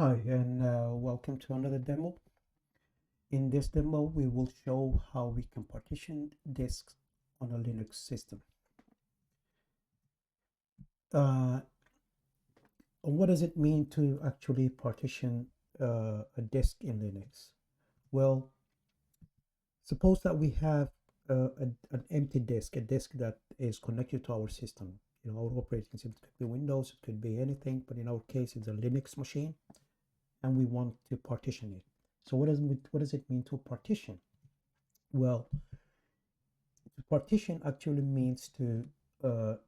Hi, and welcome to another demo. In this demo, we will show how we can partition disks on a Linux system. What does it mean to actually partition a disk in Linux? Well, suppose that we have an empty disk, a disk that is connected to our system. Our operating system could be Windows, it could be anything, but in our case, it's a Linux machine, and we want to partition it. So what does it mean to partition? Well, partition actually means to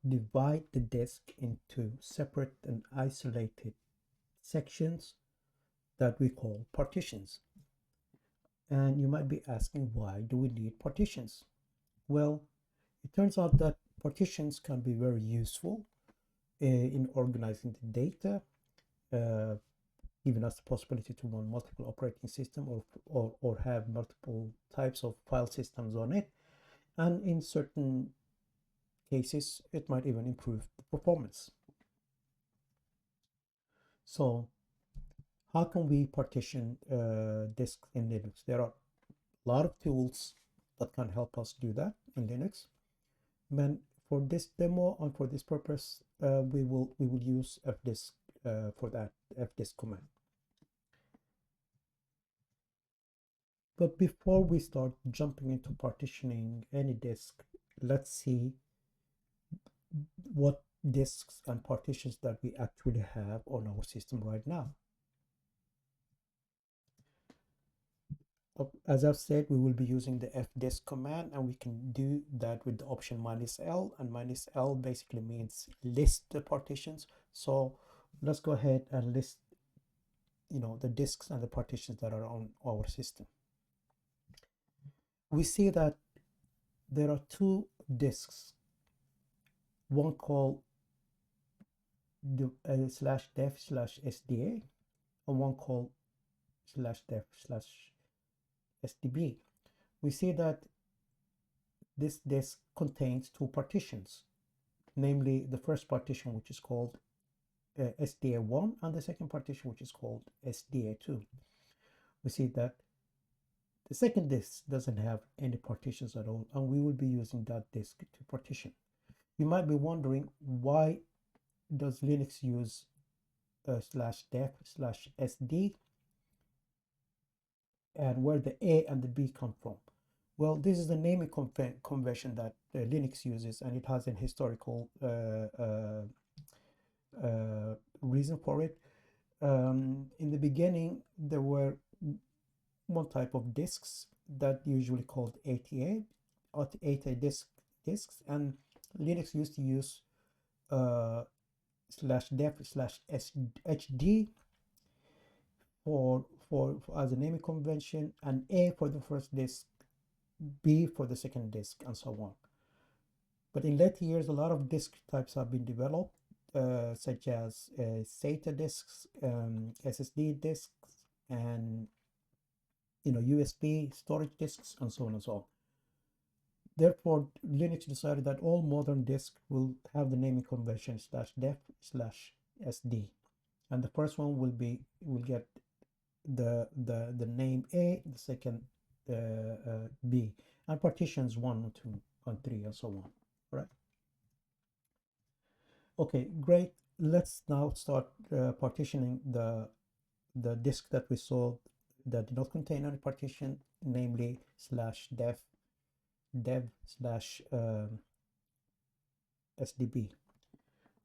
divide the disk into separate and isolated sections that we call partitions. And you might be asking, why do we need partitions? Well, it turns out that partitions can be very useful in organizing the data, giving us the possibility to run multiple operating systems or have multiple types of file systems on it. And in certain cases, it might even improve the performance. So how can we partition disks in Linux? There are a lot of tools that can help us do that in Linux. And for this demo and for this purpose, we will use fdisk for that fdisk command. But before we start jumping into partitioning any disk, let's see what disks and partitions that we actually have on our system right now. As I've said, we will be using the fdisk command, and we can do that with the option -L, and -L basically means list the partitions. So let's go ahead and list the disks and the partitions that are on our system. We see that there are two disks, one called /dev/sda and one called /dev/sdb. We see that this disk contains two partitions, namely the first partition, which is called SDA1, and the second partition, which is called SDA2. We see that the second disk doesn't have any partitions at all, and we will be using that disk to partition. You might be wondering, why does Linux use /dev/sd, and where the A and the B come from? Well, this is the naming convention that Linux uses, and it has an historical reason for it. In the beginning, there were one type of disks that usually called ATA disks, and Linux used to use /dev/hd for as a naming convention, and A for the first disk, B for the second disk, and so on. But in later years, a lot of disk types have been developed, such as SATA disks, SSD disks, and USB storage disks, and so on and so on. Therefore, Linux decided that all modern disks will have the naming convention /dev/sd, and the first one will get the name A, the second B, and partitions 1, 2, and 3, and so on. Right? Okay, great. Let's now start partitioning the disk that we saw that did not contain any partition, namely /dev/sdb.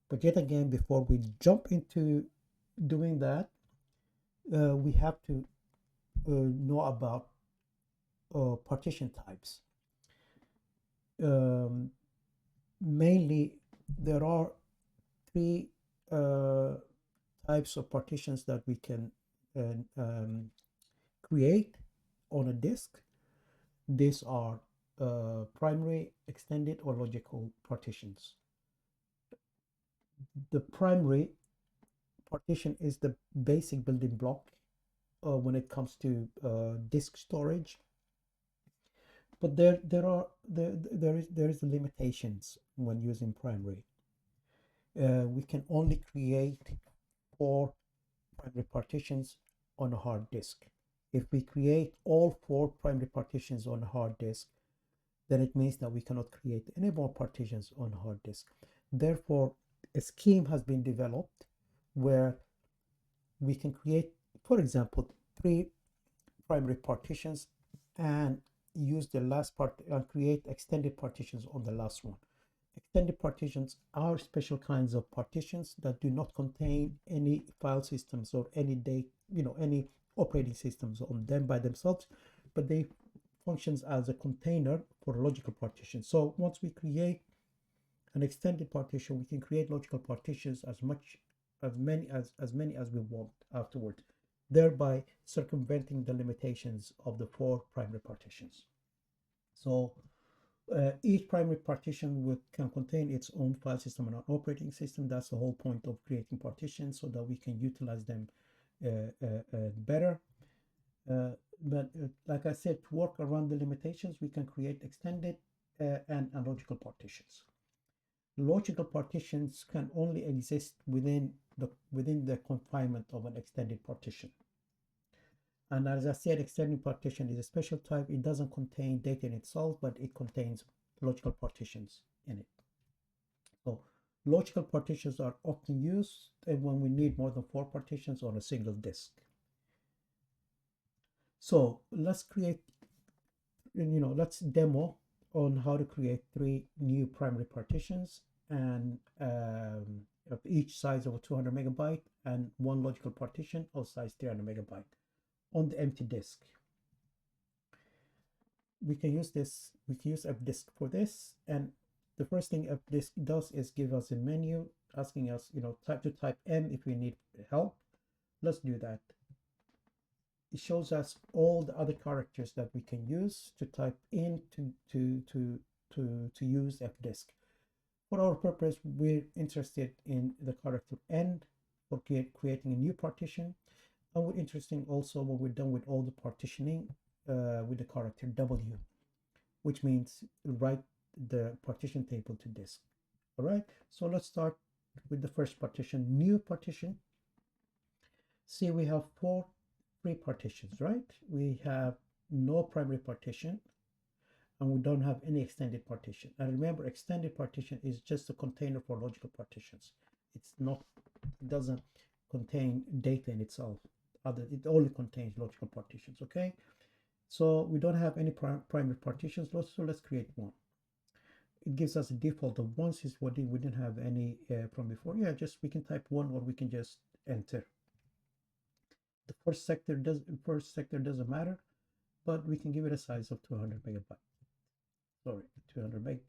But yet again, before we jump into doing that, we have to know about partition types. Mainly, there are three types of partitions that we can create on a disk. These are primary, extended, or logical partitions. The primary partition is the basic building block when it comes to disk storage, but there is limitations when using primary. We can only create 4 primary partitions on a hard disk. If we create all 4 primary partitions on a hard disk, then it means that we cannot create any more partitions on a hard disk. Therefore, a scheme has been developed where we can create, for example, 3 primary partitions and use the last part and create extended partitions on the last one. Extended partitions are special kinds of partitions that do not contain any file systems or any any operating systems on them by themselves, but they functions as a container for logical partition. So once we create an extended partition, we can create logical partitions as many as we want afterwards, thereby circumventing the limitations of the 4 primary partitions. So each primary partition can contain its own file system and an operating system. That's the whole point of creating partitions, so that we can utilize them better. But like I said, to work around the limitations, we can create extended and logical partitions. Logical partitions can only exist within the confinement of an extended partition. And as I said, extended partition is a special type. It doesn't contain data in itself, but it contains logical partitions in it. So logical partitions are often used when we need more than 4 partitions on a single disk. So let's create, let's demo on how to create 3 new primary partitions and of each size of 200 megabyte and 1 logical partition of size 300 megabyte on the empty disk. We can use fdisk for this, and the first thing fdisk does is give us a menu asking us, type M if we need help. Let's do that. It shows us all the other characters that we can use to type in to use fdisk. For our purpose, we're interested in the character N for creating a new partition, and we're interested also when we're done with all the partitioning with the character W, which means write the partition table to disk. All right, so let's start with the first partition, new partition. See, we have 4 free partitions, right? We have no primary partition, and we don't have any extended partition. And remember, extended partition is just a container for logical partitions. It doesn't contain data in itself. It only contains logical partitions. Okay, so we don't have any primary partitions. So let's create one. It gives us a default of 1 since we didn't have any from before. Yeah, we can type 1, or we can just enter. The first sector doesn't matter, but we can give it a size of 200 megabyte. Sorry, 200 meg.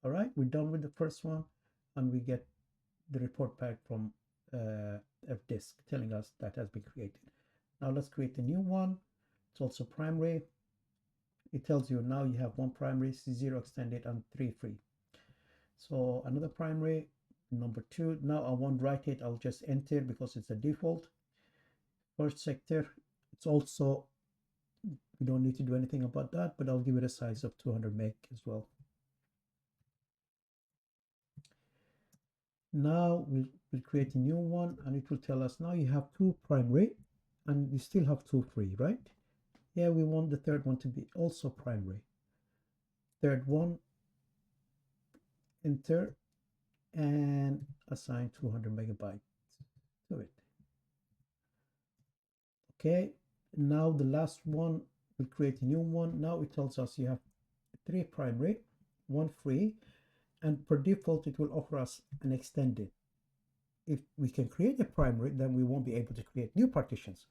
All right, we're done with the first one, and we get the report back from fdisk telling us that has been created. Now let's create a new one. It's also primary. It tells you now you have 1 primary, 0 extended, and 3 free. So another primary, number 2. Now I won't write it. I'll just enter because it's a default. First sector, it's also, we don't need to do anything about that, but I'll give it a size of 200 meg as well. Now we'll create a new one, and it will tell us now you have 2 primary and you still have 2 free, right? Yeah, we want the third one to be also primary. Third one, enter, and assign 200 megabytes to it. Okay, now the last one, we'll create a new one. Now it tells us you have 3 primary, 1 free, and per default it will offer us an extended. If we can create a primary, then we won't be able to create new partitions.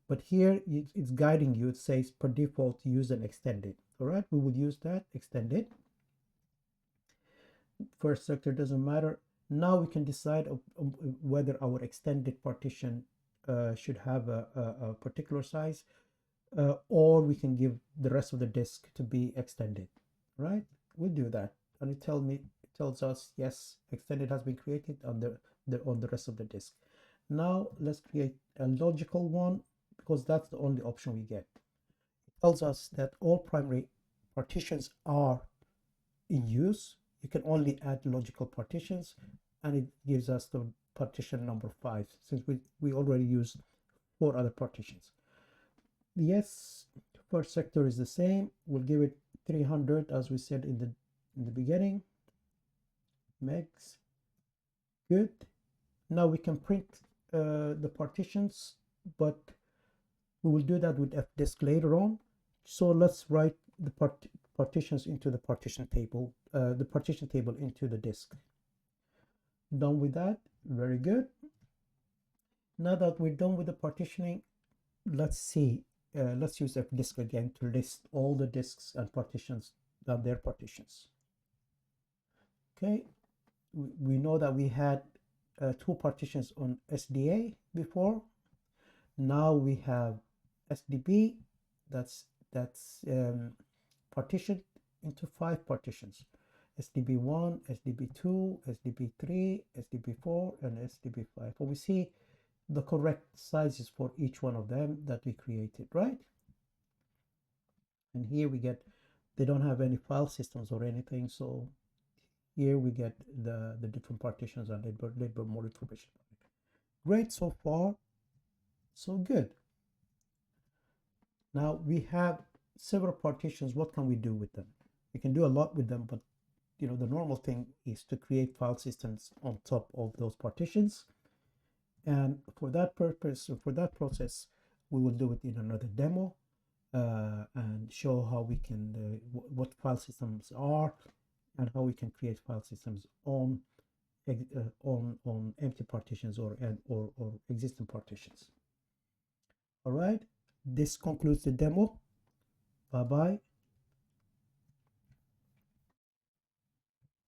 But here it's guiding you. It says per default use an extended. All right, we will use that extended. First sector doesn't matter. Now we can decide whether our extended partition should have a particular size, or we can give the rest of the disk to be extended. Right, we'll do that, and it tells us yes, extended has been created on the rest of the disk. Now let's create a logical one, because that's the only option we get. It tells us that all primary partitions are in use. You can only add logical partitions, and it gives us partition number 5, since we already used 4 other partitions. Yes, first sector is the same. We'll give it 300 as we said in the beginning. Megs. Good. Now we can print the partitions, but we will do that with fdisk later on. So let's write the partitions into the partition table, into the disk. Done with that. Very good. Now that we're done with the partitioning, let's see. Let's use fdisk again to list all the disks and partitions and their partitions. Okay, we know that we had 2 partitions on SDA before. Now we have SDB that's partitioned into 5 partitions: SDB1, SDB2, SDB3, SDB4, and SDB5. And we see the correct sizes for each one of them that we created, right? And here we get, they don't have any file systems or anything, so here we get the different partitions and a little bit more information. Great, so far so good. Now we have several partitions. What can we do with them? We can do a lot with them, but you know, the normal thing is to create file systems on top of those partitions. And for that purpose, or for that process, we will do it in another demo and show how we can, what file systems are and how we can create file systems on empty partitions or existing partitions. All right, this concludes the demo. Bye-bye.